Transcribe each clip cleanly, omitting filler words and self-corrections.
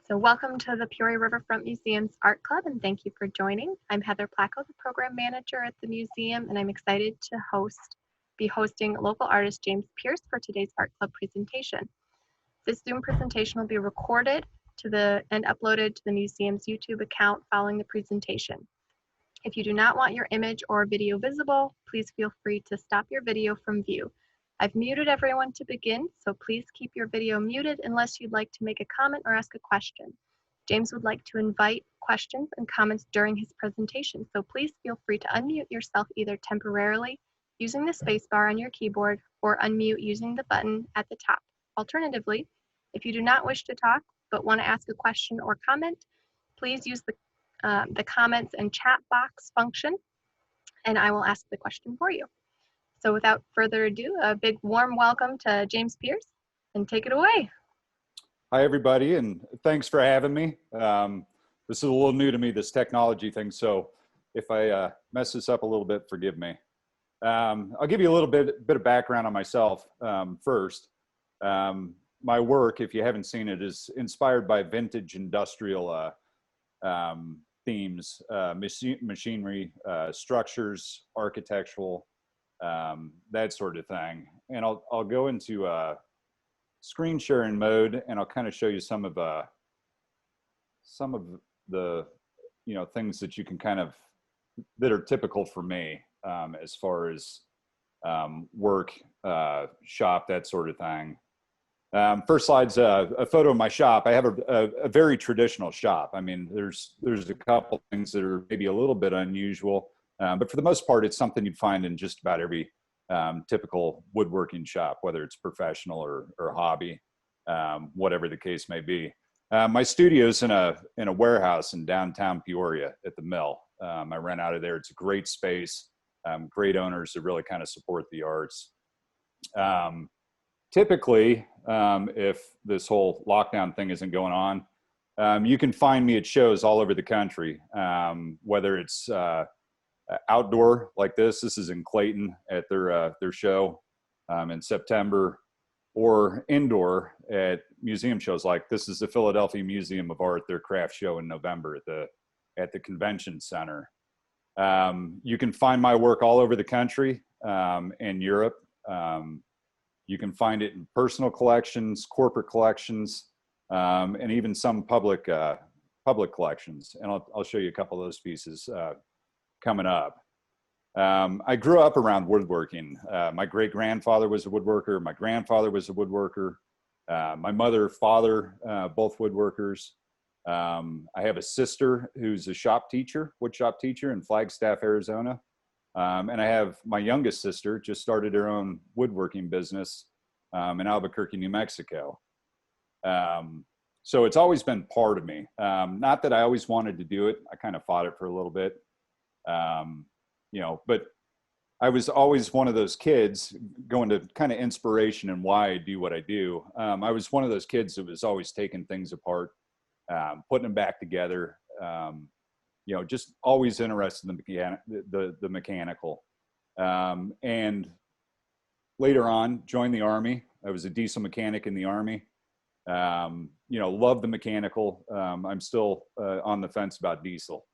So welcome to the Peoria Riverfront Museum's Art Club, and thank you for joining. I'm Heather Placco, the program manager at the museum, and I'm excited to be hosting local artist James Pearce for today's Art Club presentation. This Zoom presentation will be recorded and uploaded to the museum's YouTube account following the presentation. If you do not want your image or video visible, please feel free to stop your video from view. I've muted everyone to begin, so please keep your video muted unless you'd like to make a comment or ask a question. James would like to invite questions and comments during his presentation, so please feel free to unmute yourself either temporarily using the spacebar on your keyboard or unmute using the button at the top. Alternatively, if you do not wish to talk but want to ask a question or comment, please use the comments and chat box function, and I will ask the question for you. So without further ado, a big warm welcome to James Pearce, and take it away. Hi, everybody, and thanks for having me. This is a little new to me, this technology thing, so if I mess this up a little bit, forgive me. I'll give you a little bit of background on myself first. My work, if you haven't seen it, is inspired by vintage industrial themes, machinery, structures, architectural, that sort of thing. And I'll go into screen sharing mode, and I'll kind of show you some of the things that you can that are typical for me as far as work, shop, that sort of thing. First slide's a photo of my shop. I have a very traditional shop. I mean, there's a couple things that are maybe a little bit unusual, but for the most part, it's something you'd find in just about every typical woodworking shop, whether it's professional or hobby, whatever the case may be. My studio's in a warehouse in downtown Peoria at the mill. I rent out of there. It's a great space, great owners that really kind of support the arts. Typically, if this whole lockdown thing isn't going on, you can find me at shows all over the country, whether it's outdoor like this is in Clayton at their show in September, or indoor at museum shows like this is the Philadelphia Museum of Art, their craft show in November at the convention center. You can find my work all over the country and Europe. You can find it in personal collections, corporate collections, and even some public collections. And I'll show you a couple of those pieces coming up. I grew up around woodworking. My great-grandfather was a woodworker. My grandfather was a woodworker. My mother, father, both woodworkers. I have a sister who's a wood shop teacher in Flagstaff, Arizona. And I have my youngest sister just started her own woodworking business in Albuquerque, New Mexico. So it's always been part of me. Not that I always wanted to do it. I kind of fought it for a little bit. But I was always one of those kids going to kind of inspiration and why I do what I do. I was one of those kids that was always taking things apart, putting them back together, just always interested in the mechanical. And later on, joined the Army. I was a diesel mechanic in the Army. Love the mechanical. I'm still on the fence about diesel.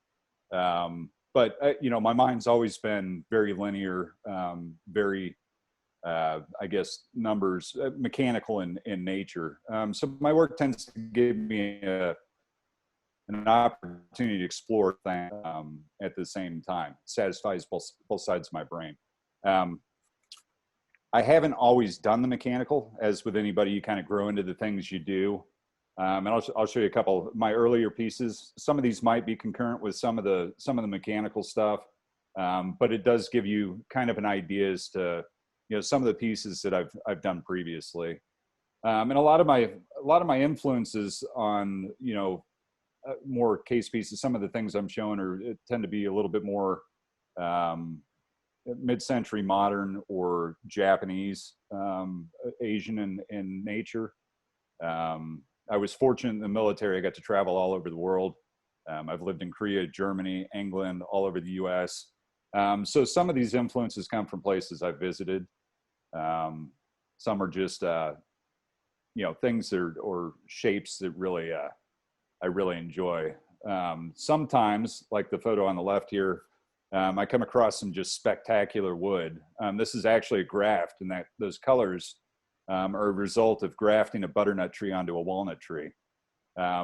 But my mind's always been very linear, very, numbers, mechanical in nature. So my work tends to give me an opportunity to explore things at the same time. It satisfies both sides of my brain. I haven't always done the mechanical. As with anybody, you kind of grow into the things you do. And I'll show you a couple of my earlier pieces. Some of these might be concurrent with some of the mechanical stuff, but it does give you kind of an idea as to some of the pieces that I've done previously. And a lot of my influences on more case pieces. Some of the things I'm showing tend to be a little bit more mid-century modern or Japanese, Asian in nature. I was fortunate in the military. I got to travel all over the world. I've lived in Korea, Germany, England, all over the US. So some of these influences come from places I've visited. Some are just, things or shapes that really I really enjoy. Sometimes, like the photo on the left here, I come across some just spectacular wood. This is actually a graft, and that those colors are a result of grafting a butternut tree onto a walnut tree.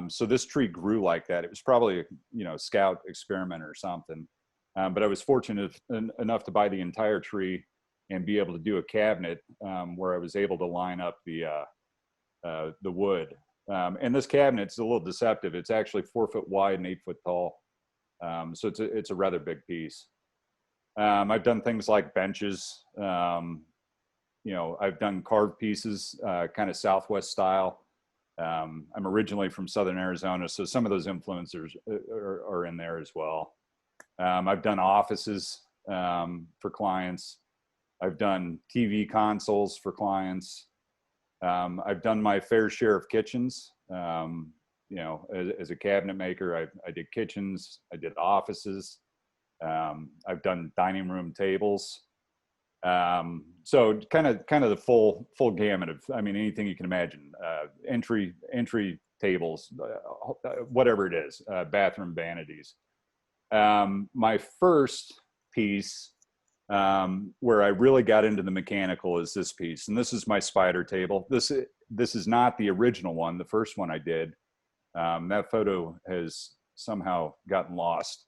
So this tree grew like that. It was probably a scout experiment or something. But I was fortunate enough to buy the entire tree and be able to do a cabinet where I was able to line up the wood. And this cabinet's a little deceptive. It's actually 4 foot wide and 8 foot tall. So it's a rather big piece. I've done things like benches. I've done carved pieces, kind of Southwest style. I'm originally from Southern Arizona, so some of those influences are in there as well. I've done offices for clients. I've done TV consoles for clients. I've done my fair share of kitchens. As a cabinet maker, I did kitchens, I did offices. I've done dining room tables. So kind of the full gamut of, anything you can imagine, entry tables, whatever it is, bathroom vanities. My first piece, where I really got into the mechanical, is this piece, and this is my spider table. This is not the original one, the first one I did. That photo has somehow gotten lost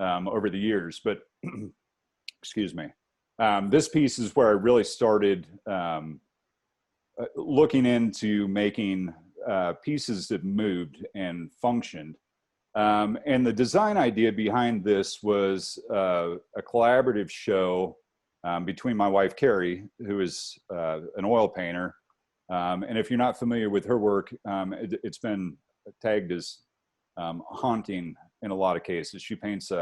over the years, but excuse me. This piece is where I really started looking into making pieces that moved and functioned. And the design idea behind this was a collaborative show between my wife, Carrie, who is an oil painter. And if you're not familiar with her work, it's been tagged as haunting in a lot of cases. She paints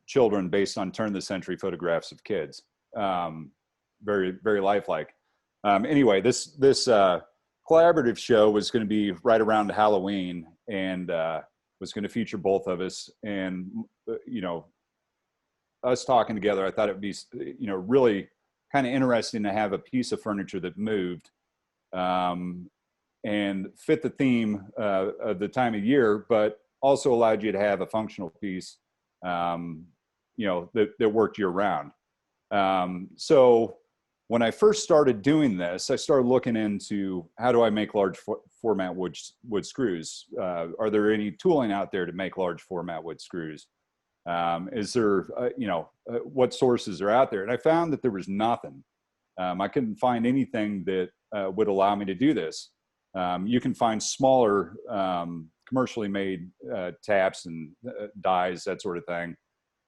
children based on turn of the century photographs of kids. Very, very lifelike. Anyway, this collaborative show was going to be right around Halloween, and was going to feature both of us. And us talking together, I thought it would be really kind of interesting to have a piece of furniture that moved and fit the theme of the time of year, but also allowed you to have a functional piece that worked year round. So when I first started doing this, I started looking into how do I make large format wood screws? Are there any tooling out there to make large format wood screws? Is there, what sources are out there? And I found that there was nothing. I couldn't find anything that would allow me to do this. You can find smaller commercially made taps and dies, that sort of thing.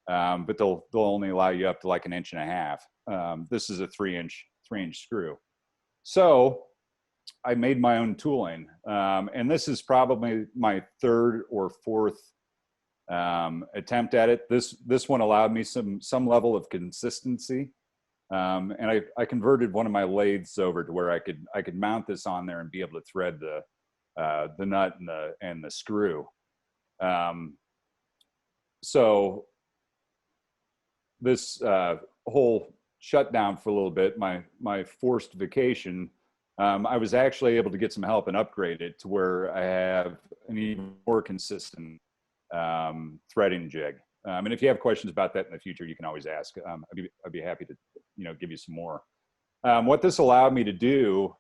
But they'll only allow you up to like 1.5 inches. This is a 3-inch screw. So I made my own tooling. And this is probably my 3rd or 4th attempt at it. This one allowed me some level of consistency. And I converted one of my lathes over to where I could mount this on there and be able to thread the nut and the screw. So this whole shutdown for a little bit, my forced vacation, I was actually able to get some help and upgrade it to where I have an even more consistent threading jig. And if you have questions about that in the future, you can always ask. I'd be happy to give you some more. What this allowed me to do,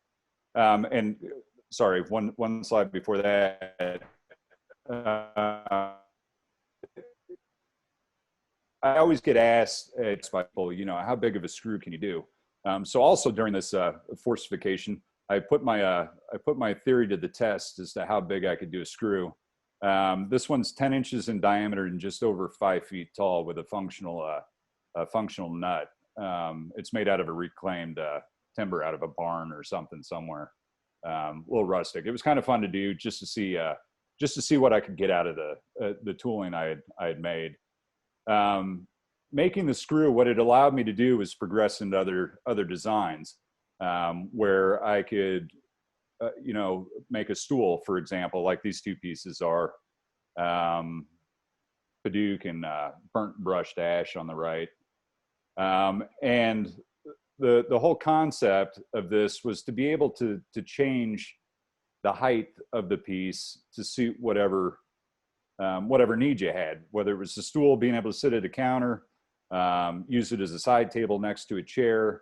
and sorry, one slide before that. I always get asked by people, how big of a screw can you do? So also during this forced vacation, I put my theory to the test as to how big I could do a screw. This one's 10 inches in diameter and just over 5 feet tall with a functional nut. It's made out of a reclaimed timber out of a barn or something somewhere. A little rustic. It was kind of fun to do just to see what I could get out of the tooling I had made. Making the screw, what it allowed me to do was progress into other designs, where I could, make a stool, for example, like these two pieces are, Paduke and burnt brushed ash on the right. And the whole concept of this was to be able to change the height of the piece to suit whatever need you had, whether it was the stool, being able to sit at a counter, use it as a side table next to a chair,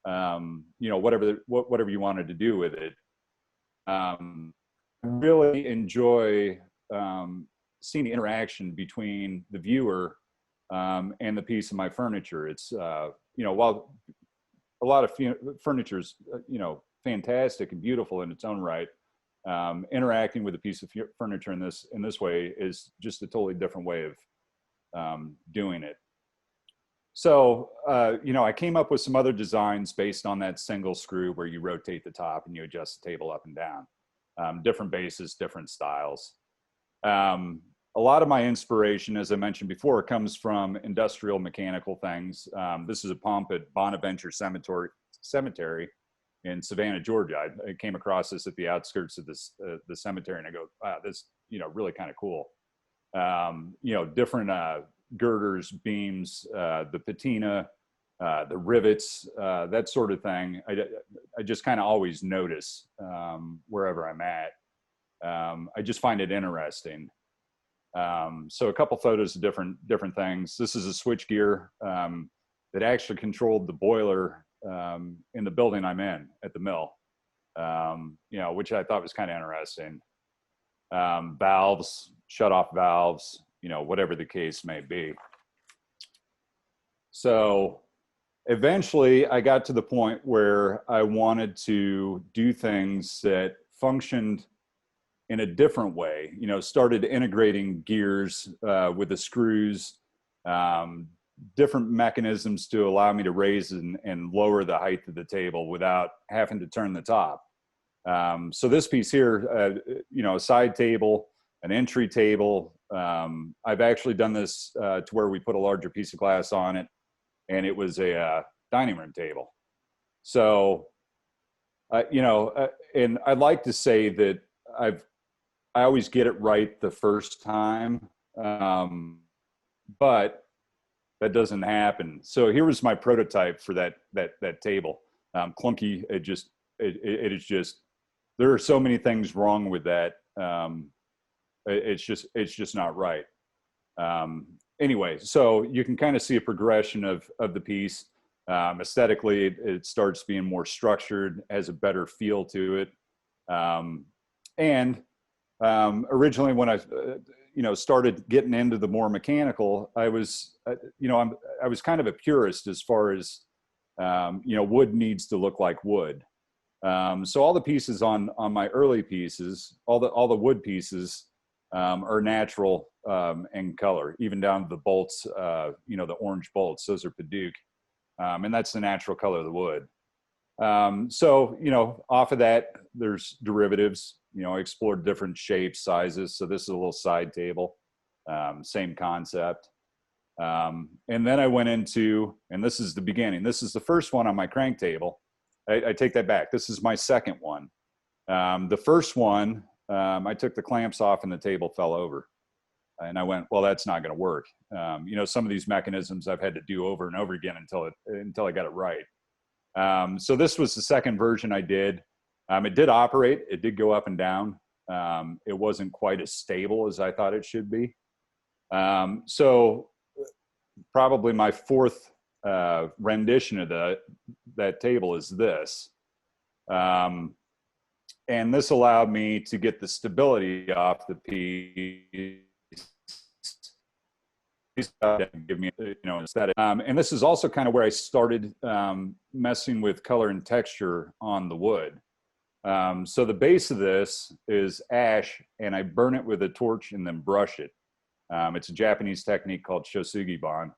whatever you wanted to do with it. I really enjoy seeing the interaction between the viewer and the piece of my furniture. It's, while a lot of furniture is, fantastic and beautiful in its own right, interacting with a piece of furniture in this way is just a totally different way of doing it. So, I came up with some other designs based on that single screw where you rotate the top and you adjust the table up and down. Different bases, different styles. A lot of my inspiration, as I mentioned before, comes from industrial mechanical things. This is a pump at Bonaventure Cemetery in Savannah, Georgia. I came across this at the outskirts of the cemetery, and I go, wow, this, really kind of cool. Different girders, beams, the patina, the rivets, that sort of thing. I just kind of always notice wherever I'm at. I just find it interesting. So a couple photos of different things. This is a switch gear that actually controlled the boiler in the building I'm in at the mill, which I thought was kind of interesting. Valves, shut-off valves, whatever the case may be. So eventually I got to the point where I wanted to do things that functioned in a different way, started integrating gears with the screws, different mechanisms to allow me to raise and lower the height of the table without having to turn the top. So this piece here, a side table, an entry table. I've actually done this to where we put a larger piece of glass on it, and it was a dining room table. So, and I'd like to say that I always get it right the first time, but that doesn't happen. So here was my prototype for that table. Clunky. It is just, there are so many things wrong with that. It's just not right. Anyway, so you can kind of see a progression of the piece. Aesthetically, it starts being more structured, has a better feel to it. Originally when I, started getting into the more mechanical, I was kind of a purist as far as, wood needs to look like wood. So all the pieces on my early pieces, all the wood pieces, are natural in color, even down to the bolts, the orange bolts, those are Paduke. And that's the natural color of the wood. So, off of that, there's derivatives. I explored different shapes, sizes. So this is a little side table, same concept. And then I went into, and this is the beginning. This is the first one on my crank table. I take that back. This is my second one. The first one, I took the clamps off and the table fell over. And I went, well, that's not going to work. Some of these mechanisms I've had to do over and over again until I got it right. So this was the second version I did. It did operate. It did go up and down. It wasn't quite as stable as I thought it should be. So probably my fourth rendition of that table is this. And this allowed me to get the stability off the piece. Give me, aesthetic. And this is also kind of where I started messing with color and texture on the wood. So the base of this is ash, and I burn it with a torch and then brush it. It's a Japanese technique called shosugi-ban.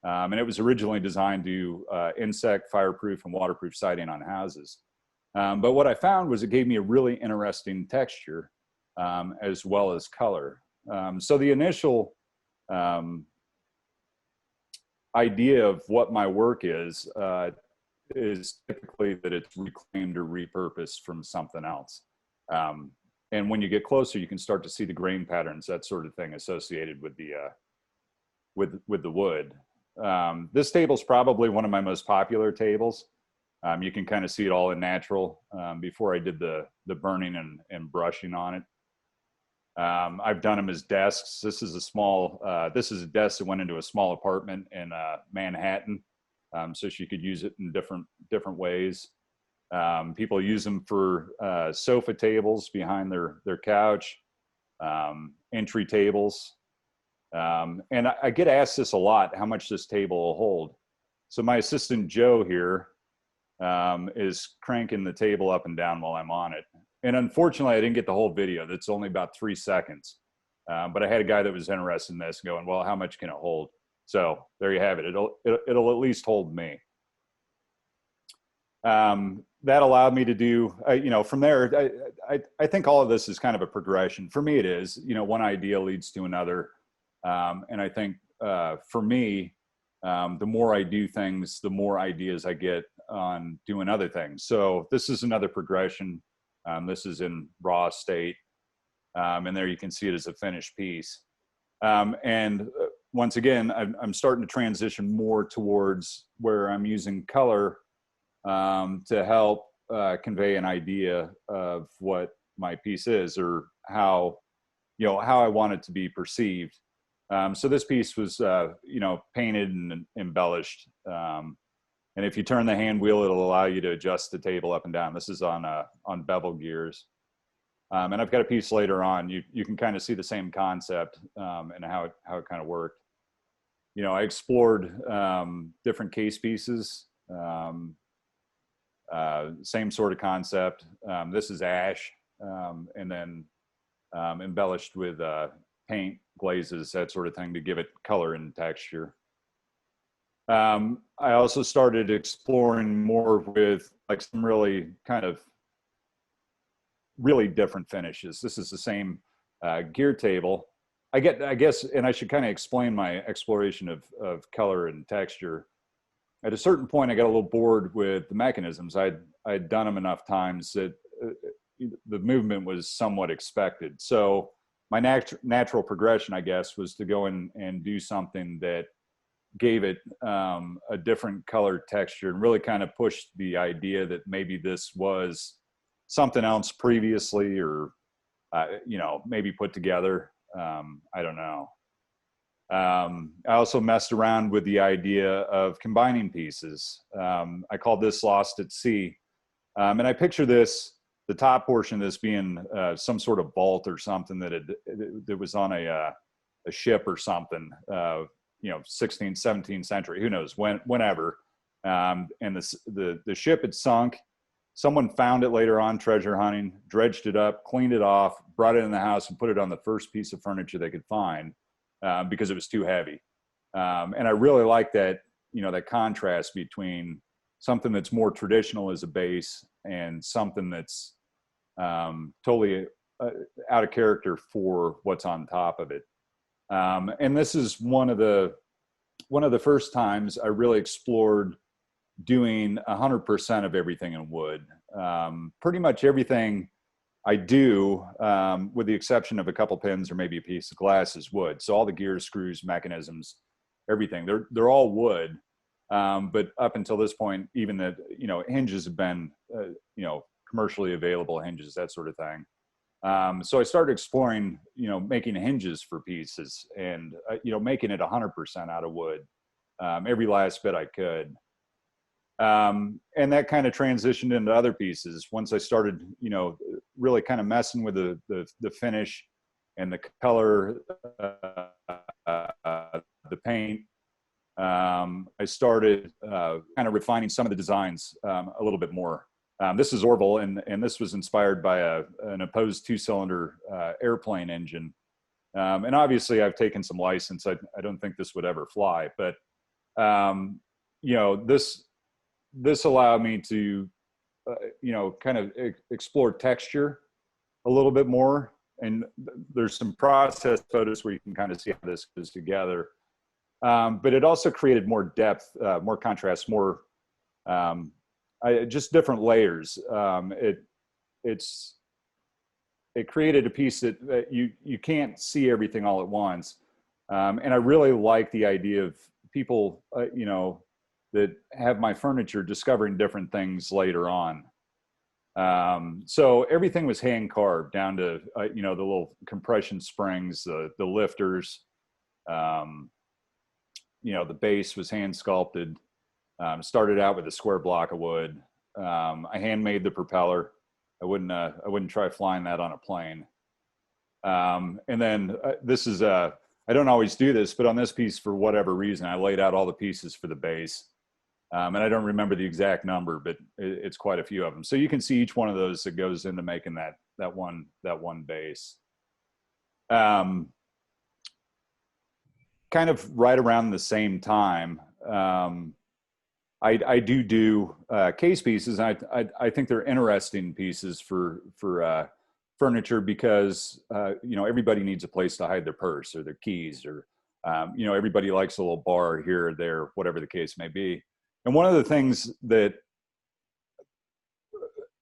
And it was originally designed to insect, fireproof, and waterproof siding on houses. But what I found was it gave me a really interesting texture as well as color. So the initial idea of what my work is typically that it's reclaimed or repurposed from something else. And when you get closer, you can start to see the grain patterns, that sort of thing associated with the wood. This table is probably one of my most popular tables. You can kind of see it all in natural before I did the burning and brushing on it. I've done them as desks. This is a desk that went into a small apartment in Manhattan, so she could use it in different ways. People use them for sofa tables behind their couch, entry tables. And I get asked this a lot, how much this table will hold. So my assistant Joe here is cranking the table up and down while I'm on it. And unfortunately, I didn't get the whole video. That's only about 3 seconds. But I had a guy that was interested in this going, well, how much can it hold? So there you have it. It'll at least hold me. That allowed me to do, from there, I think all of this is kind of a progression. For me, it is, one idea leads to another. And I think for me, the more I do things, the more ideas I get on doing other things. So this is another progression. This is in raw state. And there you can see it as a finished piece. And once again, I'm starting to transition more towards where I'm using color to help convey an idea of what my piece is, or how I want it to be perceived. So this piece was, painted and embellished. And if you turn the hand wheel, it'll allow you to adjust the table up and down. This is on bevel gears. And I've got a piece later on. You can kind of see the same concept and how it kind of worked. I explored different case pieces. Same sort of concept. This is ash, and then embellished with paint, glazes, that sort of thing to give it color and texture. I also started exploring more with like some really different finishes. This is the same gear table. I guess, and I should kind of explain my exploration of color and texture. At a certain point, I got a little bored with the mechanisms. I'd done them enough times that the movement was somewhat expected. So my natural progression, I guess, was to go in and do something that gave it a different color texture and really kind of pushed the idea that maybe this was something else previously, or maybe put together. I don't know. I also messed around with the idea of combining pieces. I called this Lost at Sea. And I picture the top portion of this being some sort of vault or something that was on a ship or something, 16th, 17th century, who knows, whenever. And the ship had sunk. Someone found it later on, treasure hunting, dredged it up, cleaned it off, brought it in the house and put it on the first piece of furniture they could find because it was too heavy. And I really like that, that contrast between something that's more traditional as a base and something that's totally out of character for what's on top of it. And this is one of the first times I really explored doing 100% of everything in wood. Pretty much everything I do, with the exception of a couple pins or maybe a piece of glass, is wood. So all the gears, screws, mechanisms, everything, they're all wood. But up until this point, even the, hinges have been, commercially available hinges, that sort of thing. So I started exploring, making hinges for pieces and, making it 100% out of wood, every last bit I could. And that kind of transitioned into other pieces. Once I started, really kind of messing with the finish and the color, the paint, I started kind of refining some of the designs a little bit more. This is Orville, and this was inspired by an opposed 2-cylinder airplane engine. And obviously I've taken some license. I don't think this would ever fly, but this allowed me to, kind of explore texture a little bit more. And there's some process photos where you can kind of see how this goes together. But it also created more depth, more contrast, more, just different layers. It created a piece that you can't see everything all at once. And I really like the idea of people, that have my furniture discovering different things later on. So everything was hand carved down to, you know, the little compression springs, the lifters, you know, the base was hand sculpted. Started out with a square block of wood. I handmade the propeller. I wouldn't try flying that on a plane. And then this is I don't always do this, but on this piece, for whatever reason, I laid out all the pieces for the base. And I don't remember the exact number, but it's quite a few of them. So you can see each one of those that goes into making that one base. Kind of right around the same time, I do case pieces. I think they're interesting pieces for furniture because you know, everybody needs a place to hide their purse or their keys, or you know, everybody likes a little bar here or there, whatever the case may be. And one of the things that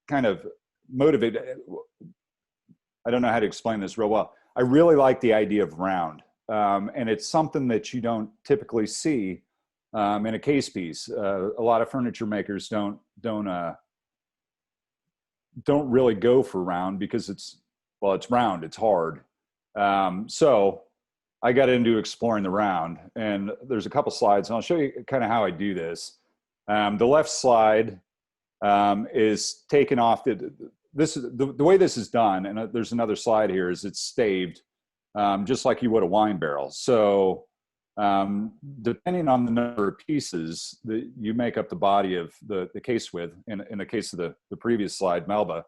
kind of motivated, I don't know how to explain this real well. I really like the idea of round, and it's something that you don't typically see in a case piece. A lot of furniture makers don't really go for round because it's round, it's hard. So I got into exploring the round, and there's a couple slides, and I'll show you kind of how I do this. The left slide is taken off. The way this is done, and there's another slide here, is it's staved just like you would a wine barrel. So depending on the number of pieces that you make up the body of the case with, in the case of the previous slide, Melba,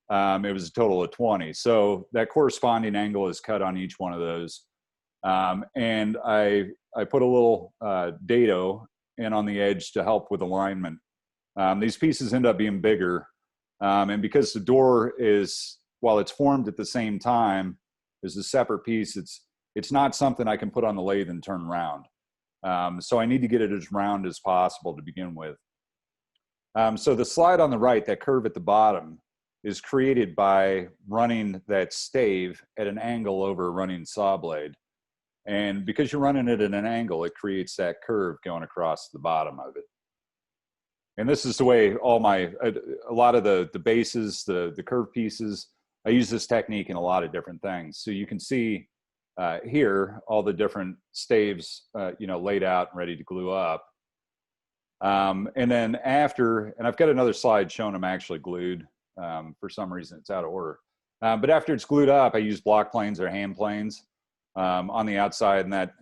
it was a total of 20. So that corresponding angle is cut on each one of those. And I put a little dado in on the edge to help with alignment. These pieces end up being bigger. And because the door is, while it's formed at the same time as a separate piece, it's not something I can put on the lathe and turn around. So I need to get it as round as possible to begin with. So the slide on the right, that curve at the bottom, is created by running that stave at an angle over a running saw blade. And because you're running it at an angle, it creates that curve going across the bottom of it. And this is the way all a lot of the bases, the curved pieces, I use this technique in a lot of different things. So you can see here all the different staves, you know, laid out and ready to glue up. And then after, and I've got another slide showing them actually glued. For some reason, it's out of order. But after it's glued up, I use block planes or hand planes on the outside, and that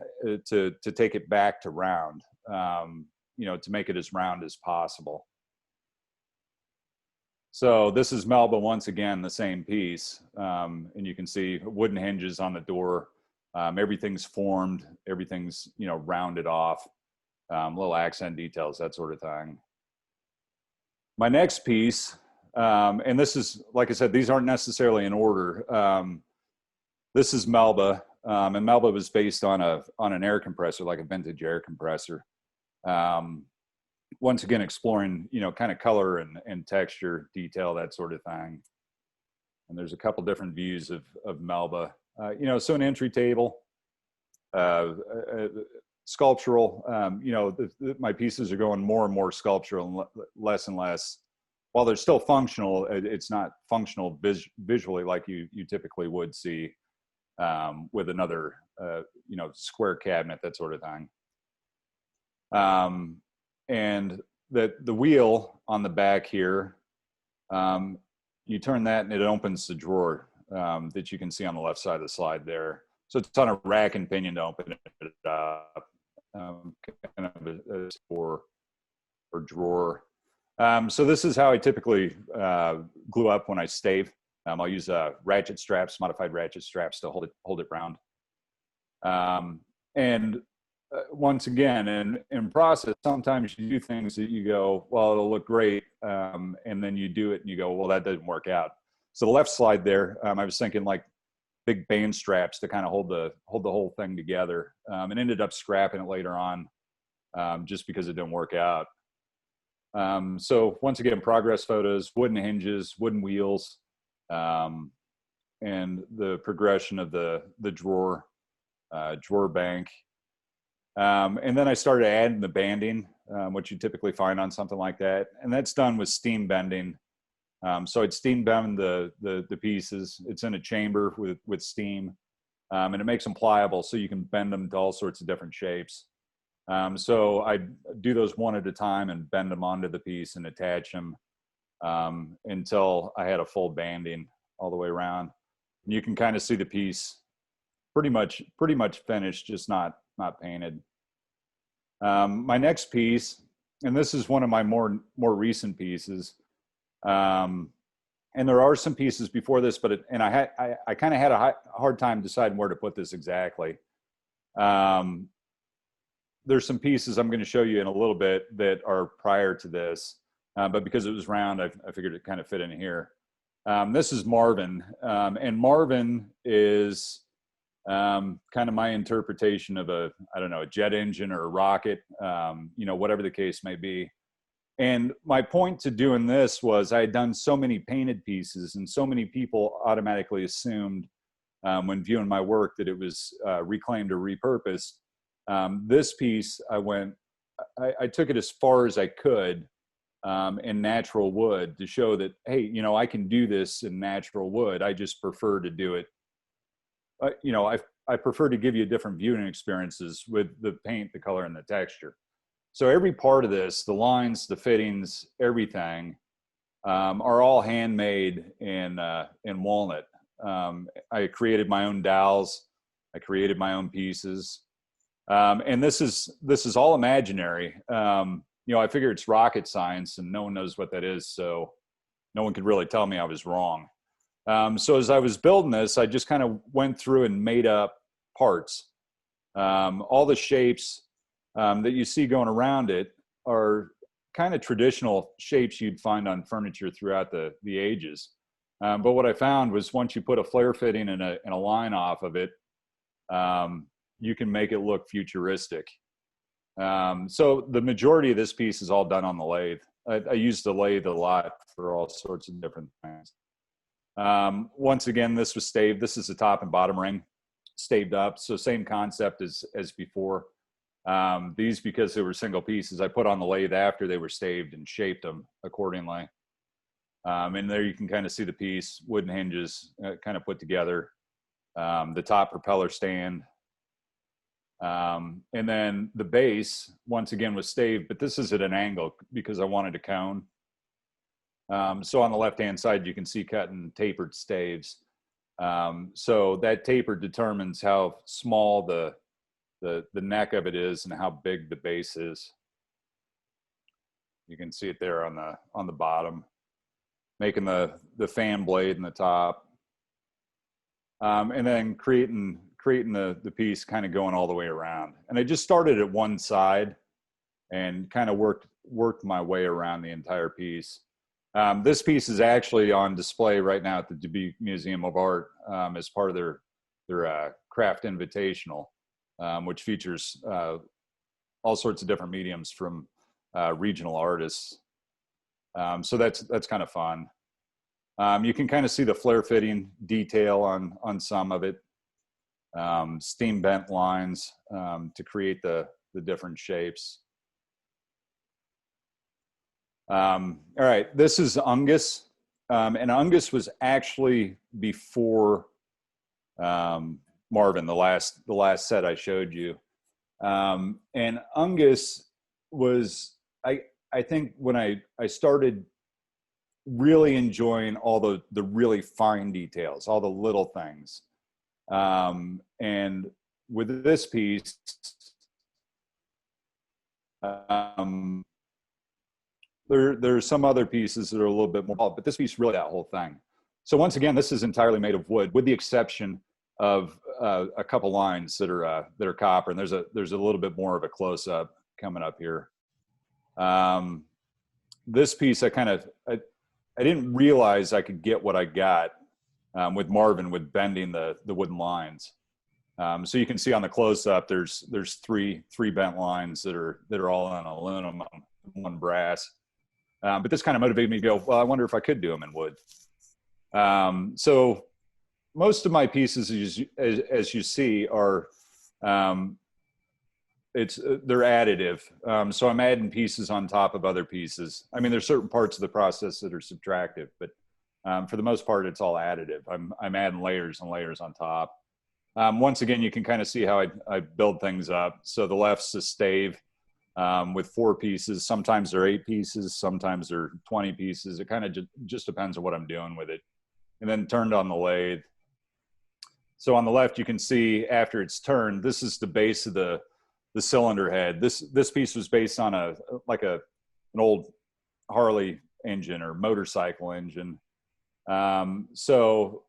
to take it back to round, you know, to make it as round as possible. So this is Melba once again, the same piece, and you can see wooden hinges on the door. Everything's formed, everything's, you know, rounded off, little accent details, that sort of thing. My next piece, and this is, like I said, these aren't necessarily in order. This is Melba, and Melba was based on an air compressor, like a vintage air compressor. Once again, exploring, you know, kind of color and texture, detail, that sort of thing. And there's a couple different views of Melba. You know, so an entry table, sculptural. You know, my pieces are going more and more sculptural and less and less. While they're still functional, it's not functional visually like you typically would see with another, you know, square cabinet, that sort of thing. And the wheel on the back here, you turn that and it opens the drawer that you can see on the left side of the slide there. So it's on a rack and pinion to open it up, kind of a or drawer. So this is how I typically glue up when I stave. I'll use ratchet straps, modified ratchet straps to hold it round. And once again, in process, sometimes you do things that you go, well, it'll look great, and then you do it and you go, well, that didn't work out. So the left slide there, I was thinking like big band straps to kind of hold the whole thing together, and ended up scrapping it later on, just because it didn't work out. So once again, progress photos, wooden hinges, wooden wheels, and the progression of the drawer bank. And then I started adding the banding. what you typically find on something like that. And that's done with steam bending. So I'd steam bend the pieces. It's in a chamber with steam, and it makes them pliable so you can bend them to all sorts of different shapes. So I do those one at a time and bend them onto the piece and attach them until I had a full banding all the way around. And you can kind of see the piece pretty much finished, just not painted. My next piece, and this is one of my more recent pieces, and there are some pieces before this, but I kind of had a hard time deciding where to put this exactly. There's some pieces I'm going to show you in a little bit that are prior to this, but because it was round, I figured it kind of fit in here. This is Marvin, and Marvin is kind of my interpretation of a jet engine or a rocket, whatever the case may be. And my point to doing this was I had done so many painted pieces, and so many people automatically assumed when viewing my work that it was reclaimed or repurposed. This piece, I took it as far as I could in natural wood to show that, hey, I can do this in natural wood. I just prefer to do it. I prefer to give you different viewing experiences with the paint, the color, and the texture. So every part of this, the lines, the fittings, everything, are all handmade in walnut. I created my own dowels. I created my own pieces. And this is all imaginary. I figure it's rocket science and no one knows what that is. So no one could really tell me I was wrong. So as I was building this, I just kind of went through and made up parts. All the shapes that you see going around it are kind of traditional shapes you'd find on furniture throughout the ages. But what I found was once you put a flare fitting and a line off of it, you can make it look futuristic. So the majority of this piece is all done on the lathe. I use the lathe a lot for all sorts of different things. Once again, this was staved. This is the top and bottom ring staved up. So same concept as before. These, because they were single pieces, I put on the lathe after they were staved and shaped them accordingly. And there you can kind of see the piece, wooden hinges kind of put together, the top propeller stand. And then the base, once again, was staved, but this is at an angle because I wanted a cone. So on the left-hand side, you can see cut and tapered staves. So that taper determines how small the neck of it is and how big the base is. You can see it there on the bottom, making the fan blade in the top. And then creating the piece kind of going all the way around. And I just started at one side and kind of worked my way around the entire piece. This piece is actually on display right now at the Geneva Museum of Art as part of their craft invitational, which features all sorts of different mediums from regional artists. So that's kind of fun. You can kind of see the flare fitting detail on some of it. Steam bent lines to create the different shapes. All right, this is Ungus, and Ungus was actually before Marvin, the last set I showed you. And Ungus was, I think when I started really enjoying all the really fine details, all the little things. And with this piece, there's some other pieces that are a little bit more, but this piece really that whole thing. So once again, this is entirely made of wood, with the exception of a couple lines that are copper. And there's a little bit more of a close up coming up here. This piece, I didn't realize I could get what I got with Marvin with bending the wooden lines. So you can see on the close up, there's three bent lines that are all on aluminum, one brass. But this kind of motivated me to go, well, I wonder if I could do them in wood. So most of my pieces, as you see, are they're additive. So I'm adding pieces on top of other pieces. I mean, there's certain parts of the process that are subtractive, but for the most part, it's all additive. I'm adding layers and layers on top. Once again, you can kind of see how I build things up. So the left's a stave with 4 pieces. Sometimes they're 8 pieces. Sometimes they're 20 pieces. It kind of just depends on what I'm doing with it. And then turned on the lathe. So on the left, you can see after it's turned, this is the base of the cylinder head. This piece was based on an old Harley engine or motorcycle engine. So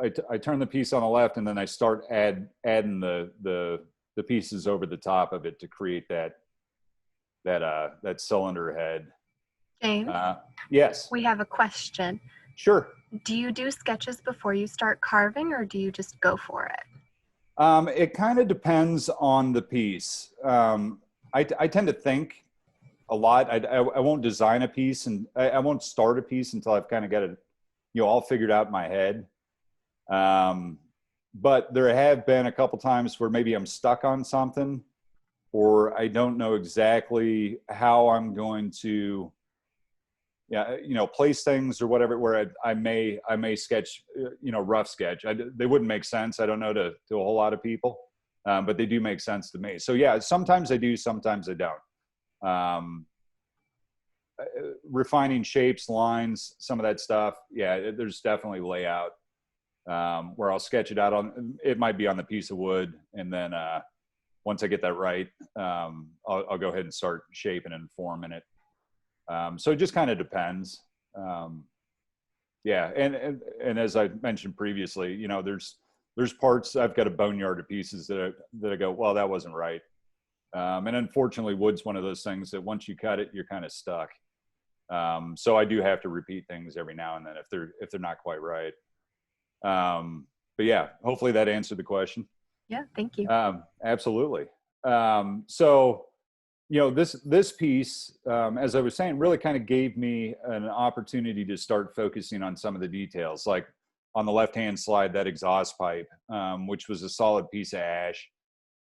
I turn the piece on the left, and then I start adding the pieces over the top of it to create that cylinder head. James, yes. we have a question. Sure. Do you do sketches before you start carving, or do you just go for it? It kind of depends on the piece. I tend to think a lot. I won't design a piece, and I won't start a piece until I've kind of got it, all figured out in my head. But there have been a couple times where maybe I'm stuck on something, or I don't know exactly how I'm going to, place things or whatever, where I may sketch, rough sketch. They wouldn't make sense, I don't know, to a whole lot of people, but they do make sense to me. So yeah, sometimes I do, sometimes I don't. Refining shapes, lines, some of that stuff. Yeah, there's definitely layout where I'll sketch it out on, it might be on the piece of wood. And then once I get that right, I'll go ahead and start shaping and forming it. So it just kind of depends. Yeah. And as I mentioned previously, there's parts, I've got a boneyard of pieces that I go, well, that wasn't right. And unfortunately, wood's one of those things that once you cut it, you're kind of stuck. So I do have to repeat things every now and then if they're not quite right. But yeah, hopefully that answered the question. Yeah, thank you. Absolutely. So, this piece, as I was saying, really kind of gave me an opportunity to start focusing on some of the details, like on the left-hand slide, that exhaust pipe, which was a solid piece of ash.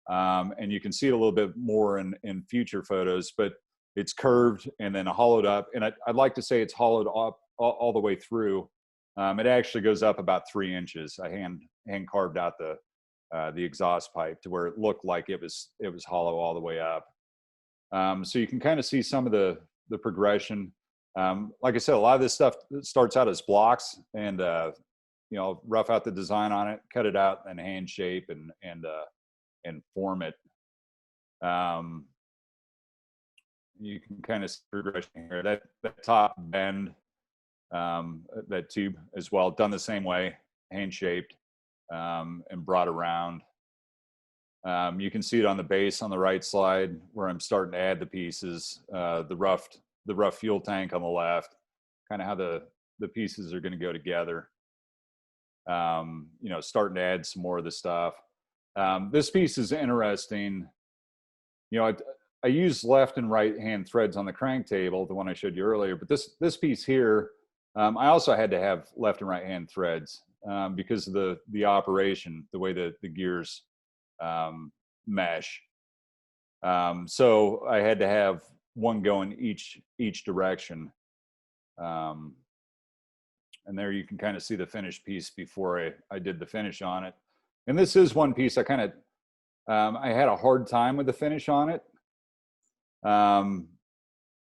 And you can see it a little bit more in future photos, but it's curved and then hollowed up. And I'd like to say it's hollowed up all the way through. It actually goes up about 3 inches. I hand carved out the exhaust pipe to where it looked like it was hollow all the way up. So you can kind of see some of the progression. Like I said, a lot of this stuff starts out as blocks, and rough out the design on it, cut it out, and hand shape and form it. You can kind of see progression here. That top bend, that tube as well, done the same way, hand shaped and brought around. You can see it on the base on the right slide where I'm starting to add the pieces, the rough fuel tank on the left, kind of how the pieces are going to go together. Starting to add some more of the stuff. This piece is interesting. I use left and right hand threads on the crank table, the one I showed you earlier, but this piece here, I also had to have left and right hand threads because of the operation, the way that the gears mesh. So I had to have one going each direction. And there you can kind of see the finished piece before I did the finish on it. And this is one piece I kind of, I had a hard time with the finish on it.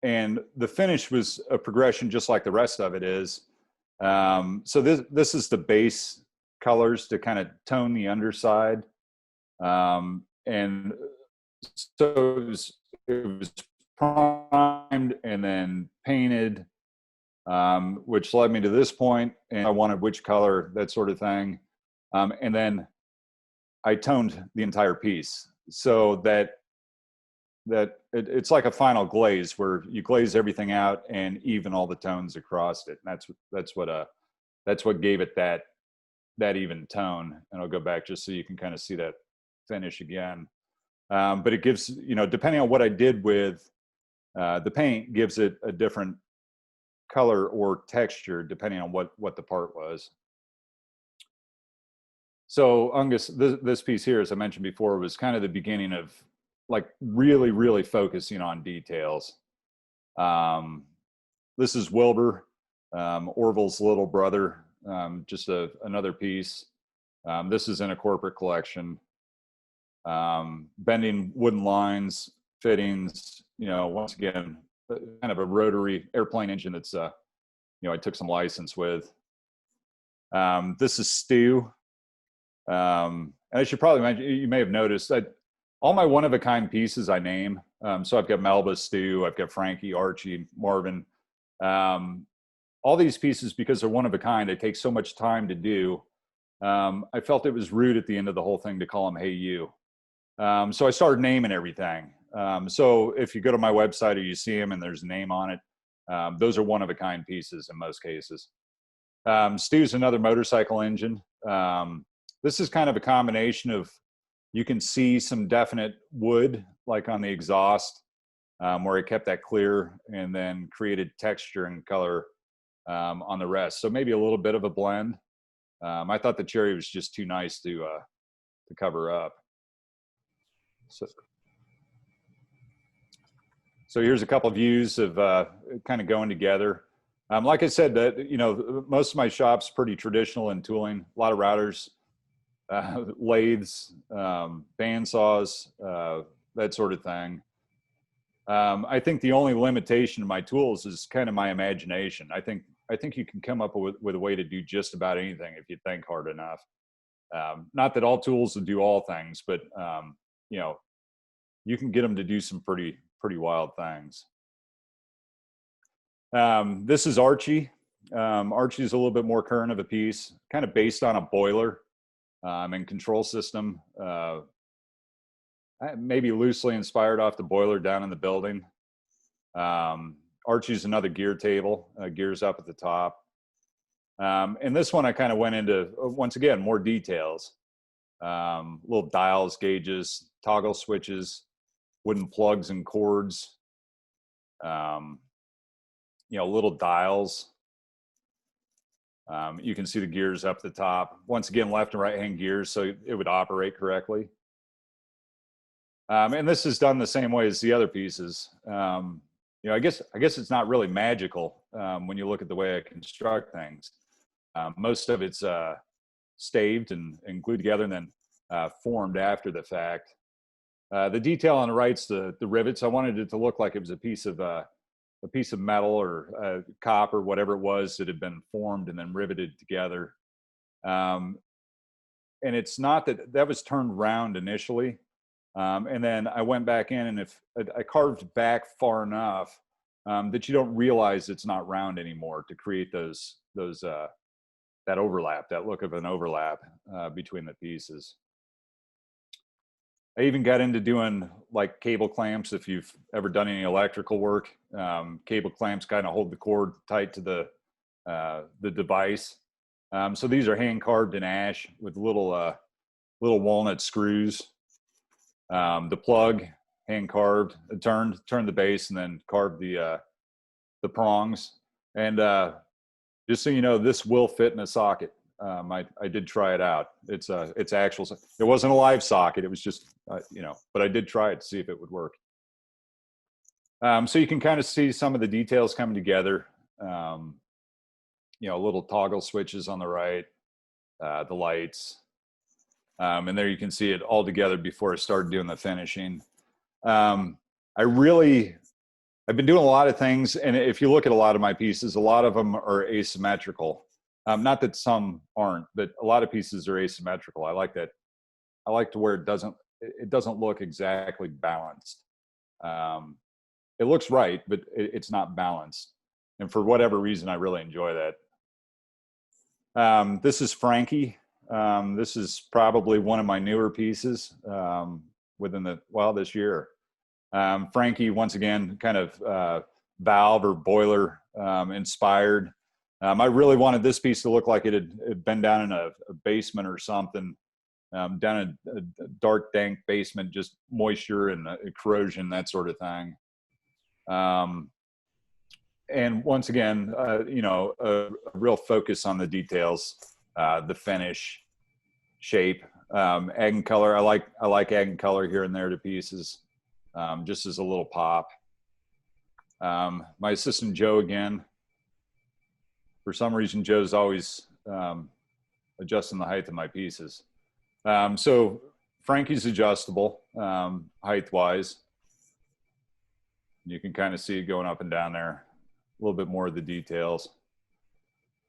And the finish was a progression just like the rest of it is. So this is the base colors to kind of tone the underside. And so it was primed and then painted, which led me to this point, and I wanted which color, that sort of thing. And then I toned the entire piece so that it's like a final glaze where you glaze everything out and even all the tones across it. And that's what gave it that even tone. And I'll go back just so you can kind of see that finish again. But it gives, depending on what I did with the paint, gives it a different color or texture depending on what the part was. So Angus, this piece here, as I mentioned before, was kind of the beginning of like really, really focusing on details. This is Wilbur, Orville's little brother, just another piece. This is in a corporate collection. Bending wooden lines, fittings, once again, kind of a rotary airplane engine that's, I took some license with. This is Stu. And I should probably mention, you may have noticed that all my one-of-a-kind pieces I name. So I've got Melba, Stu, I've got Frankie, Archie, Marvin. All these pieces, because they're one-of-a-kind, it takes so much time to do. I felt it was rude at the end of the whole thing to call them, hey, you. So I started naming everything. So if you go to my website or you see them and there's a name on it, those are one-of-a-kind pieces in most cases. Stu's another motorcycle engine. This is kind of a combination of, you can see some definite wood, like on the exhaust, where I kept that clear and then created texture and color on the rest. So maybe a little bit of a blend. I thought the cherry was just too nice to cover up. So here's a couple of views of kind of going together. Like I said, that most of my shop's pretty traditional in tooling. A lot of routers, lathes, band saws, that sort of thing. I think the only limitation of my tools is kind of my imagination. I think you can come up with a way to do just about anything if you think hard enough. Not that all tools will do all things, but you can get them to do some pretty wild things. This is Archie. Archie's a little bit more current of a piece, kind of based on a boiler and control system. Maybe loosely inspired off the boiler down in the building. Archie's another gear table, gears up at the top. And this one I kind of went into, once again, more details. Little dials, gauges, toggle switches, wooden plugs and cords, little dials. You can see the gears up the top. Once again, left and right hand gears, so it would operate correctly. And this is done the same way as the other pieces. I guess it's not really magical when you look at the way I construct things. Most of it's staved and glued together and then formed after the fact. The detail on the right's the rivets. I wanted it to look like it was a piece of metal or copper, whatever it was, that had been formed and then riveted together. And it's not that was turned round initially. And then I went back in, and if I carved back far enough that you don't realize it's not round anymore, to create that overlap, that look of an overlap between the pieces. I even got into doing like cable clamps. If you've ever done any electrical work, cable clamps kind of hold the cord tight to the device. So these are hand carved in ash with little walnut screws. The plug, hand carved, turned the base, and then carved the prongs. And just so you know, this will fit in a socket. I did try it out. It's actual. It wasn't a live socket. It was just but I did try it to see if it would work. So you can kind of see some of the details coming together. Little toggle switches on the right, the lights. And there you can see it all together before I started doing the finishing. I've been doing a lot of things, and if you look at a lot of my pieces, a lot of them are asymmetrical. Not that some aren't, but a lot of pieces are asymmetrical. I like that. I like to where it doesn't look exactly balanced. It looks right, but it's not balanced. And for whatever reason, I really enjoy that. This is Frankie. This is probably one of my newer pieces this year. Frankie, once again, kind of valve or boiler inspired. I really wanted this piece to look like it had been down in a basement or something, down a dark, dank basement, just moisture and corrosion, that sort of thing. And once again, a real focus on the details, the finish, shape, egg and color. I like egg and color here and there to pieces. just as a little pop. My assistant, Joe, again, for some reason, Joe's always adjusting the height of my pieces. So Frankie's adjustable, height-wise. You can kind of see it going up and down there. A little bit more of the details.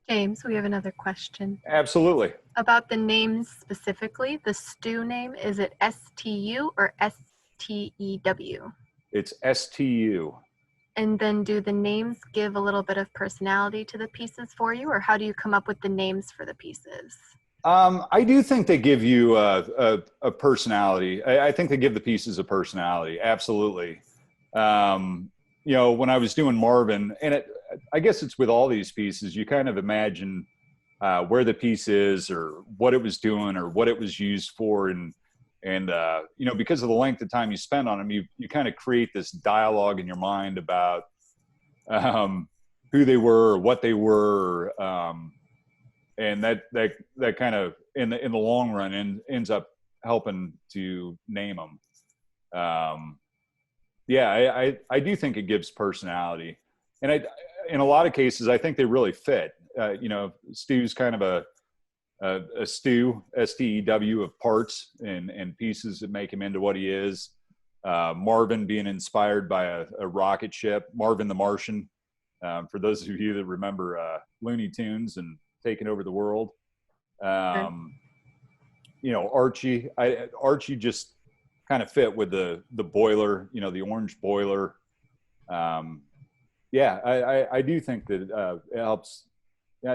James, we have another question. Absolutely. About the names specifically, the stew name, is it STU or STEW? It's STU. And then do the names give a little bit of personality to the pieces for you, or how do you come up with the names for the pieces? I do think they give you a personality. I think they give the pieces a personality. Absolutely. You know, when I was doing Marvin, and I guess it's with all these pieces, you kind of imagine where the piece is or what it was doing or what it was used for. And you know, because of the length of time you spend on them, you kind of create this dialogue in your mind about who they were or what they were. And that kind of in the long run ends up helping to name them. Yeah, I do think it gives personality, and in a lot of cases I think they really fit. You know, Stu's kind of a stew, STEW, of parts and pieces that make him into what he is. Marvin being inspired by a rocket ship, Marvin the Martian, for those of you that remember Looney Tunes and taking over the world. You know, Archie just kind of fit with the boiler, you know, the orange boiler. Yeah, I do think that it helps,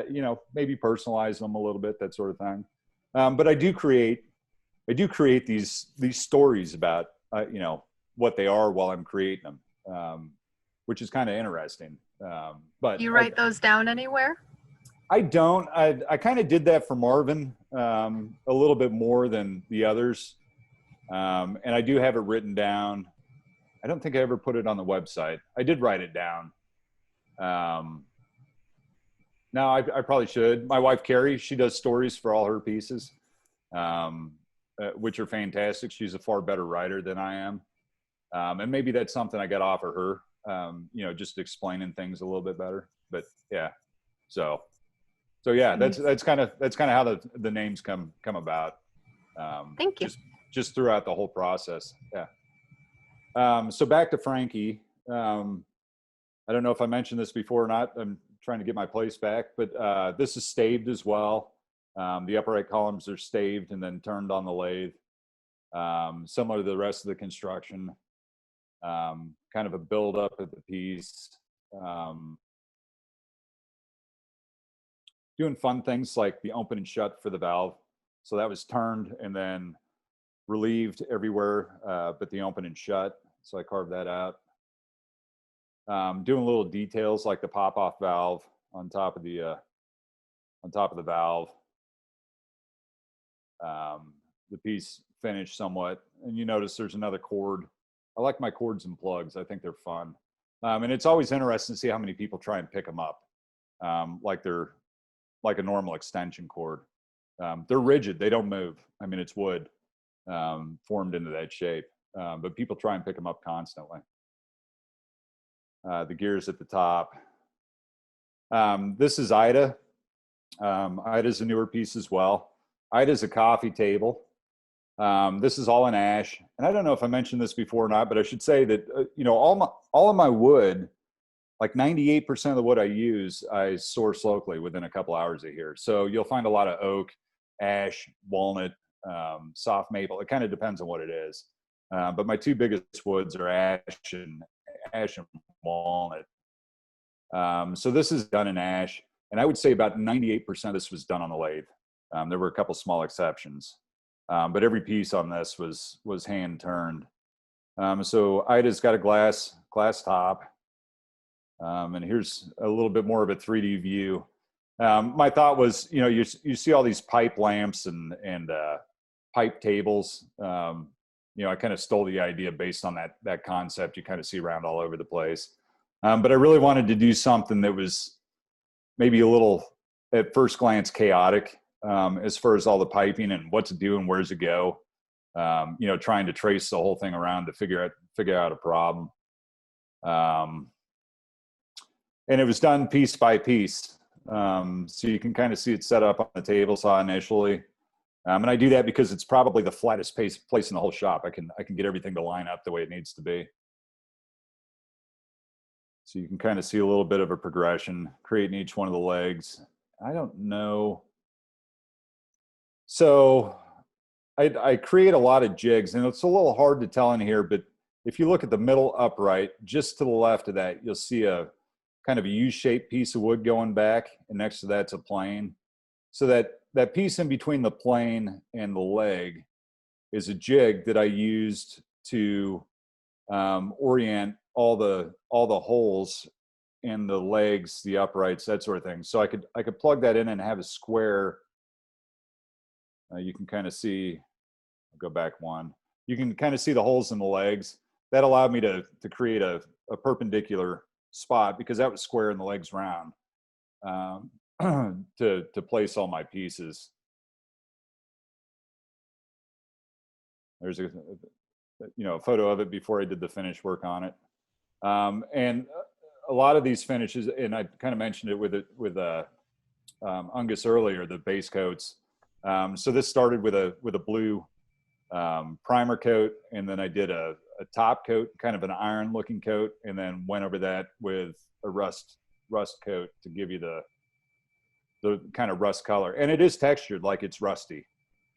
you know, maybe personalize them a little bit, that sort of thing. But I do create these stories about, you know, what they are while I'm creating them, which is kind of interesting. But you write those down anywhere? I don't. I kind of did that for Marvin a little bit more than the others. And I do have it written down. I don't think I ever put it on the website. I did write it down. No, I probably should. My wife, Carrie, she does stories for all her pieces, which are fantastic. She's a far better writer than I am. And maybe that's something I got to offer her, you know, just explaining things a little bit better. But yeah, so yeah, that's kind of how the names come about. Thank you. Just throughout the whole process. Yeah. So back to Frankie. I don't know if I mentioned this before or not. I'm trying to get my place back, but this is staved as well. The upright columns are staved and then turned on the lathe. Similar to the rest of the construction. Kind of a build up of the piece. Doing fun things like the open and shut for the valve. So that was turned and then relieved everywhere but the open and shut. So I carved that out. Doing little details like the pop-off valve on top of the valve. The piece finished somewhat, and you notice there's another cord. I like my cords and plugs. I think they're fun, and it's always interesting to see how many people try and pick them up, like they're like a normal extension cord. They're rigid; they don't move. I mean, it's wood formed into that shape, but people try and pick them up constantly. The gears at the top. This is Ida. Ida's a newer piece as well. Ida's a coffee table. This is all in ash. And I don't know if I mentioned this before or not, but I should say that, you know, all of my wood, like 98% of the wood I use, I source locally within a couple hours of here. So you'll find a lot of oak, ash, walnut, soft maple. It kind of depends on what it is. But my two biggest woods are ash and walnut. So this is done in ash, and I would say about 98% of this was done on the lathe. There were a couple small exceptions, but every piece on this was hand turned. So Ida's got a glass top, and here's a little bit more of a 3D view. My thought was, you know, you see all these pipe lamps and pipe tables. You know, I kind of stole the idea based on that concept you kind of see around all over the place. But I really wanted to do something that was maybe a little, at first glance, chaotic as far as all the piping and what to do and where's it go. trying to trace the whole thing around to figure out a problem. And it was done piece by piece. So you can kind of see it set up on the table saw initially. And I do that because it's probably the flattest place in the whole shop. I can get everything to line up the way it needs to be. So you can kind of see a little bit of a progression, creating each one of the legs. I don't know. So I create a lot of jigs, and it's a little hard to tell in here, but if you look at the middle upright, just to the left of that, you'll see a kind of a U-shaped piece of wood going back, and next to that's a plane. So that piece in between the plane and the leg is a jig that I used to orient all the holes in the legs, the uprights, that sort of thing. So I could plug that in and have a square. You can kind of see. I'll go back one. You can kind of see the holes in the legs. That allowed me to create a perpendicular spot because that was square and the legs round. To place all my pieces. There's a photo of it before I did the finish work on it. And a lot of these finishes, and I kind of mentioned it with Ungus earlier, the base coats. So this started with a blue primer coat, and then I did a top coat, kind of an iron looking coat, and then went over that with a rust coat to give you the kind of rust color. And it is textured like it's rusty.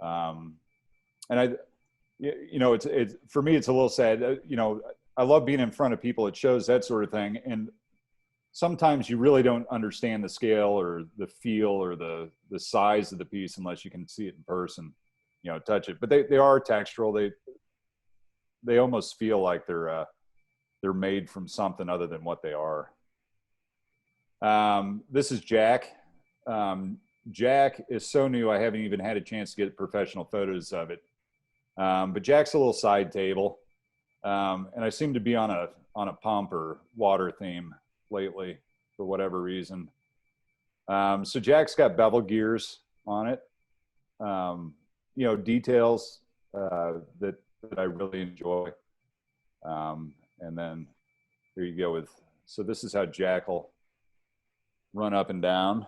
And it's for me, it's a little sad. I love being in front of people. It shows that sort of thing. And sometimes you really don't understand the scale or the feel or the size of the piece unless you can see it in person, touch it. But they are textural. They almost feel like they're made from something other than what they are. This is Jack. Jack is so new, I haven't even had a chance to get professional photos of it. But Jack's a little side table. And I seem to be on a pump or water theme lately for whatever reason. So Jack's got bevel gears on it. Details that I really enjoy. And then here you go so this is how Jack will run up and down.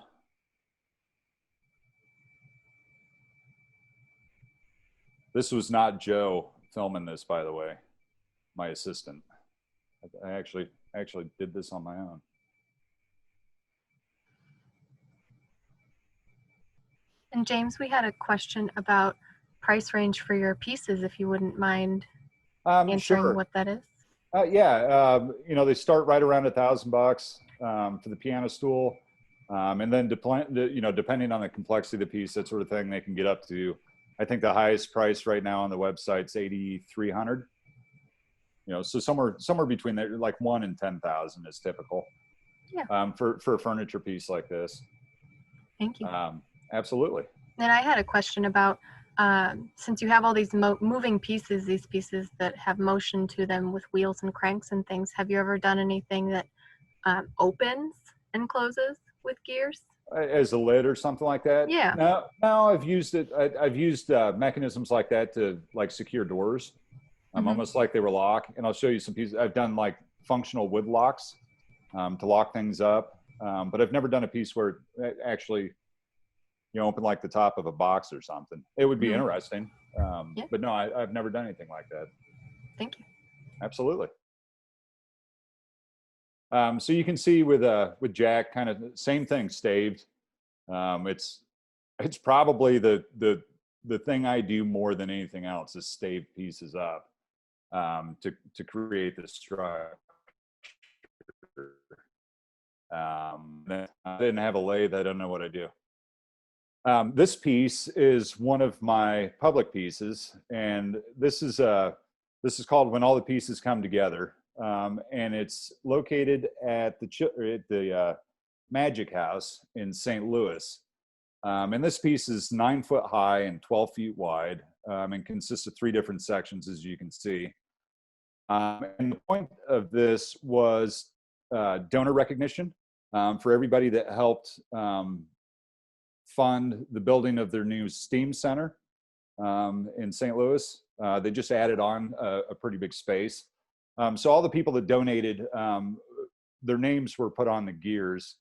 This was not Joe filming this, by the way, my assistant. I actually did this on my own. And James, we had a question about price range for your pieces, if you wouldn't mind answering sure. what that is. They start right around $1,000 for the piano stool. And then depending on the complexity of the piece, that sort of thing, they can get up to, I think the highest price right now on the website's $8,300. So somewhere between there, like 1 and 10,000 is typical. Yeah. For a furniture piece like this. Thank you. Absolutely. And I had a question about, since you have all these moving pieces, these pieces that have motion to them with wheels and cranks and things, have you ever done anything that opens and closes with gears? As a lid or something like that? Yeah. No, I've used it. I've used mechanisms like that to secure doors. Almost like they were lock. And I'll show you some pieces. I've done like functional wood locks to lock things up. But I've never done a piece where it actually, open like the top of a box or something. It would be interesting. Yeah. But no, I've never done anything like that. Thank you. Absolutely. So you can see with Jack, kind of same thing, staved. It's probably the thing I do more than anything else is stave pieces up to create this structure. I didn't have a lathe. I don't know what I do. This piece is one of my public pieces, and this is called When All the Pieces Come Together. And it's located at the Magic House in St. Louis. And this piece is 9 foot high and 12 feet wide, and consists of 3 different sections, as you can see. And the point of this was donor recognition for everybody that helped fund the building of their new STEAM center in St. Louis. They just added on a pretty big space. So all the people that donated, their names were put on the gears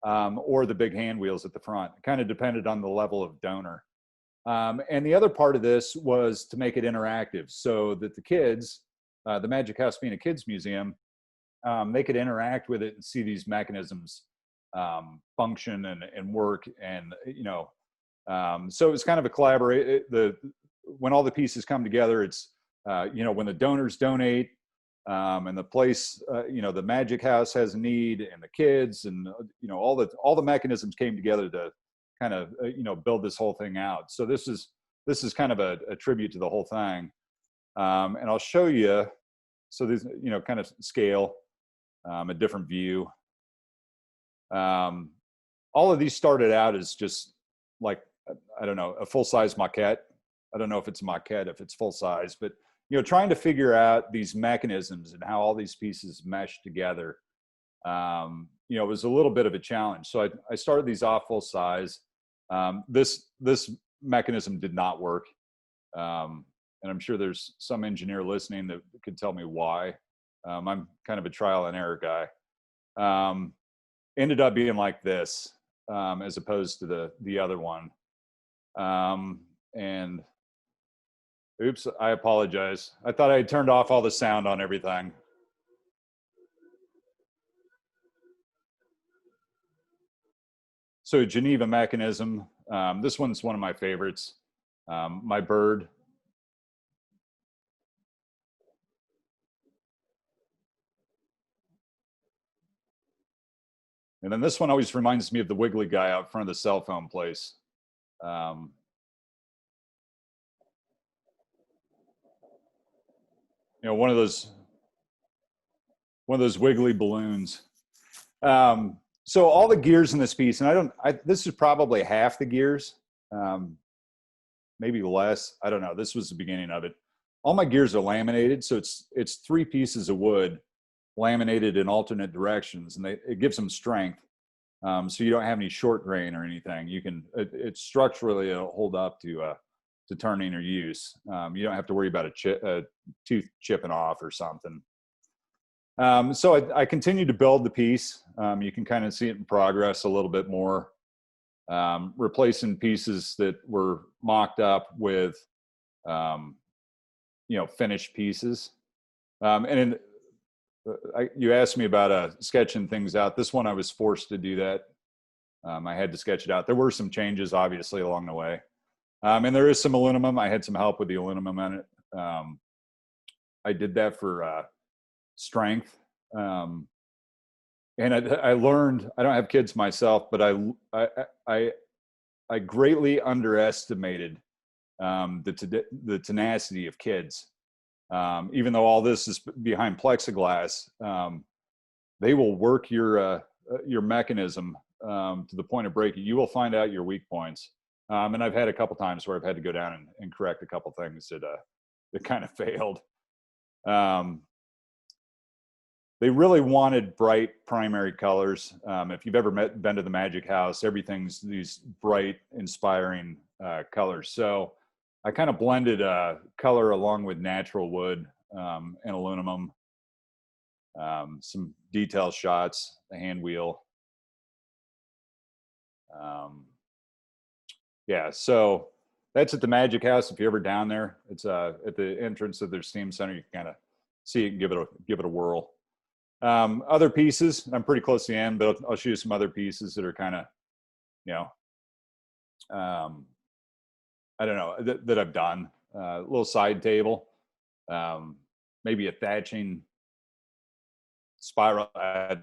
or the big hand wheels at the front. It kind of depended on the level of donor. And the other part of this was to make it interactive so that the kids, the Magic House being a kids museum, they could interact with it and see these mechanisms function and work. And, so it's kind of a collaborate. When all the pieces come together, it's, when the donors donate, and the place, the Magic House has a need, and the kids, and all the mechanisms came together to kind of build this whole thing out. So this is kind of a tribute to the whole thing, and I'll show you. So this kind of scale, a different view. All of these started out as just like, I don't know, a full-size maquette. I don't know if it's a maquette, if it's full size, but trying to figure out these mechanisms and how all these pieces mesh together, it was a little bit of a challenge. So I started these off full size. This mechanism did not work. And I'm sure there's some engineer listening that could tell me why. I'm kind of a trial and error guy. Ended up being like this, as opposed to the other one. And oops, I apologize. I thought I had turned off all the sound on everything. So Geneva Mechanism, this one's one of my favorites. My bird. And then this one always reminds me of the Wiggly guy out front of the cell phone place. One of those wiggly balloons. So all the gears in this piece, and this is probably half the gears, maybe less. I don't know. This was the beginning of it. All my gears are laminated, so it's 3 pieces of wood laminated in alternate directions, and it gives them strength. So you don't have any short grain or anything. It's structurally it'll hold up to turning or use. You don't have to worry about a tooth chipping off or something. So I continued to build the piece. You can kind of see it in progress a little bit more, replacing pieces that were mocked up with, finished pieces. You asked me about sketching things out. This one, I was forced to do that. I had to sketch it out. There were some changes, obviously, along the way. And there is some aluminum. I had some help with the aluminum on it. I did that for strength. And I learned, I don't have kids myself, but I greatly underestimated the tenacity of kids. Even though all this is behind plexiglass, they will work your mechanism to the point of breaking. You will find out your weak points. And I've had a couple times where I've had to go down and correct a couple things that kind of failed. They really wanted bright primary colors. If you've ever been to the Magic House, everything's these bright, inspiring colors. So I kind of blended color along with natural wood and aluminum, some detail shots, the hand wheel. Yeah, so that's at the Magic House. If you're ever down there, it's at the entrance of their steam center. You can kind of see it and give it a whirl. Other pieces, I'm pretty close to the end, but I'll show you some other pieces that are kind of, I don't know, that I've done. A little side table, maybe a thatching spiral. I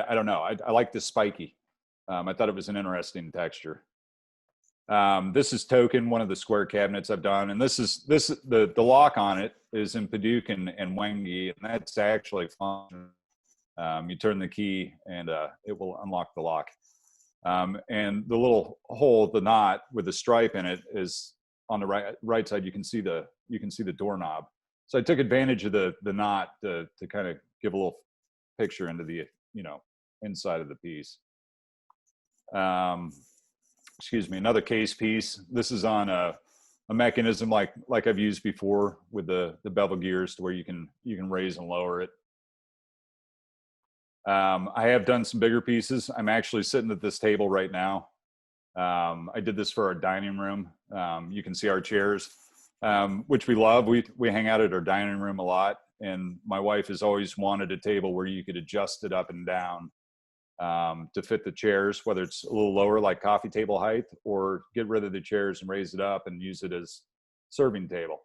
don't know. I like this spiky. I thought it was an interesting texture. This is Token, one of the square cabinets I've done, and the lock on it is in Padauk and Wengi, and that's actually fun. You turn the key and it will unlock the lock. And the little hole, the knot with the stripe in it, is on the right side. You can see the doorknob. So I took advantage of the knot to kind of give a little picture into the inside of the piece. Excuse me, another case piece. This is on a a mechanism like I've used before with the bevel gears to where you can raise and lower it. I have done some bigger pieces. I'm actually sitting at this table right now. I did this for our dining room. You can see our chairs, which we love. We hang out at our dining room a lot, and my wife has always wanted a table where you could adjust it up and down to fit the chairs, whether it's a little lower like coffee table height, or get rid of the chairs and raise it up and use it as serving table.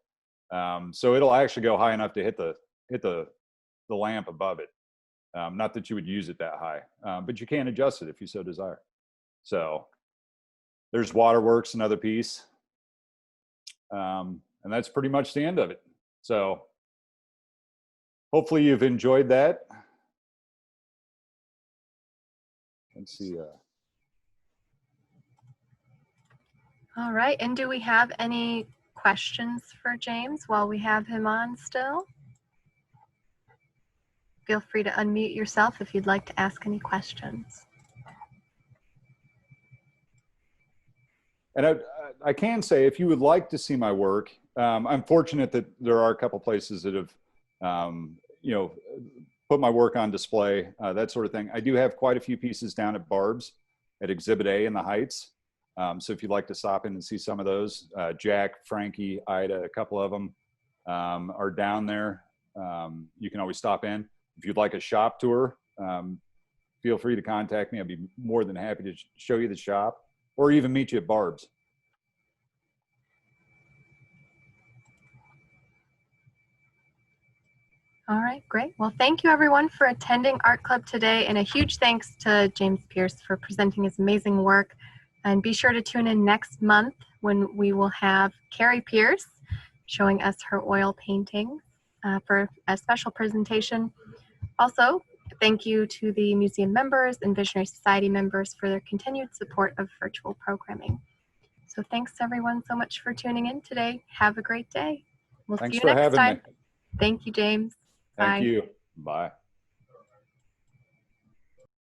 So it'll actually go high enough to hit the lamp above it. Not that you would use it that high, but you can adjust it if you so desire. So there's Waterworks, another piece. And that's pretty much the end of it. So hopefully you've enjoyed that. Let's see. All right, and do we have any questions for James while we have him on still? Feel free to unmute yourself if you'd like to ask any questions. And I can say, if you would like to see my work, I'm fortunate that there are a couple places that have, put my work on display, that sort of thing. I do have quite a few pieces down at Barb's at Exhibit A in the Heights. So if you'd like to stop in and see some of those, Jack, Frankie, Ida, a couple of them are down there. You can always stop in. If you'd like a shop tour, feel free to contact me. I'd be more than happy to show you the shop or even meet you at Barb's. All right, great. Well, thank you everyone for attending Art Club today, and a huge thanks to James Pearce for presenting his amazing work. And be sure to tune in next month when we will have Carrie Pearce showing us her oil paintings for a special presentation. Also, thank you to the museum members and Visionary Society members for their continued support of virtual programming. So thanks everyone so much for tuning in today. Have a great day. We'll see you next time. Me. Thank you, James. Thank Bye. you. Bye.